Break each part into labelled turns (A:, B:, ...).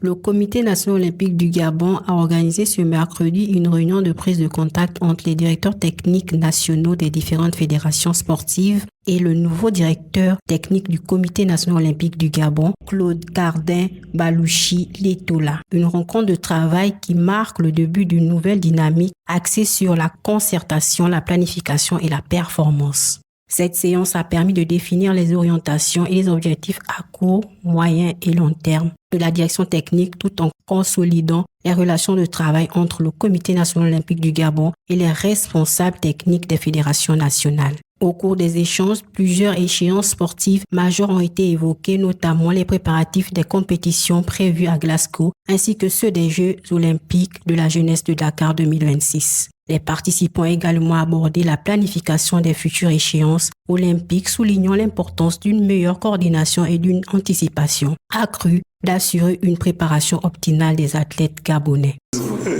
A: Le Comité national olympique du Gabon a organisé ce mercredi une réunion de prise de contact entre les directeurs techniques nationaux des différentes fédérations sportives et le nouveau directeur technique du Comité national olympique du Gabon, Claude Cardin Balouchi Letola. Une rencontre de travail qui marque le début d'une nouvelle dynamique axée sur la concertation, la planification et la performance. Cette séance a permis de définir les orientations et les objectifs à court, moyen et long terme de la direction technique tout en consolidant les relations de travail entre le Comité national olympique du Gabon et les responsables techniques des fédérations nationales. Au cours des échanges, plusieurs échéances sportives majeures ont été évoquées, notamment les préparatifs des compétitions prévues à Glasgow ainsi que ceux des Jeux olympiques de la jeunesse de Dakar 2026. Les participants ont également abordé la planification des futures échéances olympiques, soulignant l'importance d'une meilleure coordination et d'une anticipation accrue d'assurer une préparation optimale des athlètes gabonais.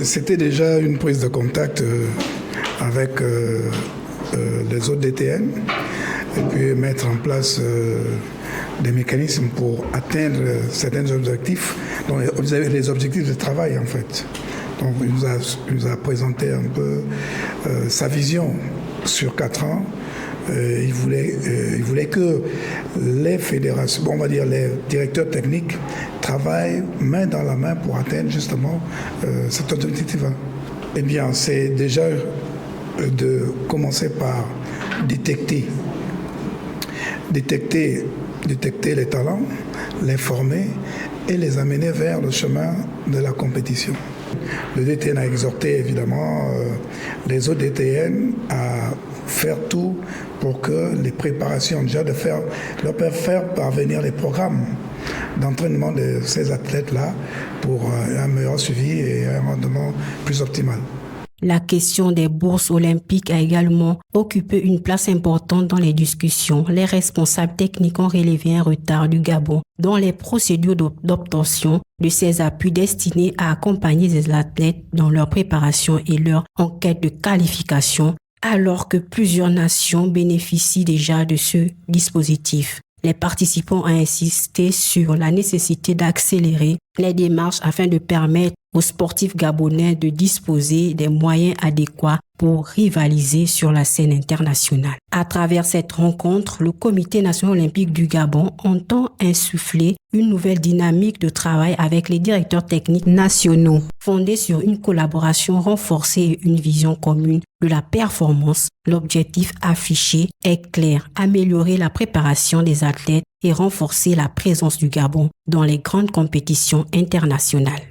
B: C'était déjà une prise de contact avec les autres DTN et puis mettre en place des mécanismes pour atteindre certains objectifs, donc les objectifs de travail en fait. Donc il nous a présenté un peu sa vision sur 4 ans. Il voulait que les fédérations, on va dire les directeurs techniques, travaillent main dans la main pour atteindre justement cet objectif. Eh bien, c'est déjà de commencer par détecter les talents, les former et les amener vers le chemin de la compétition. Le DTN a exhorté évidemment les autres DTN à faire tout pour que les préparations, déjà leur faire parvenir les programmes d'entraînement de ces athlètes-là pour un meilleur suivi et un rendement plus optimal.
A: La question des bourses olympiques a également occupé une place importante dans les discussions. Les responsables techniques ont relevé un retard du Gabon dans les procédures d'obtention de ces appuis destinés à accompagner les athlètes dans leur préparation et leur enquête de qualification, alors que plusieurs nations bénéficient déjà de ce dispositif. Les participants ont insisté sur la nécessité d'accélérer les démarches afin de permettre aux sportifs gabonais de disposer des moyens adéquats pour rivaliser sur la scène internationale. À travers cette rencontre, le Comité national olympique du Gabon entend insuffler une nouvelle dynamique de travail avec les directeurs techniques nationaux, fondée sur une collaboration renforcée et une vision commune de la performance. L'objectif affiché est clair: améliorer la préparation des athlètes et renforcer la présence du Gabon dans les grandes compétitions internationales.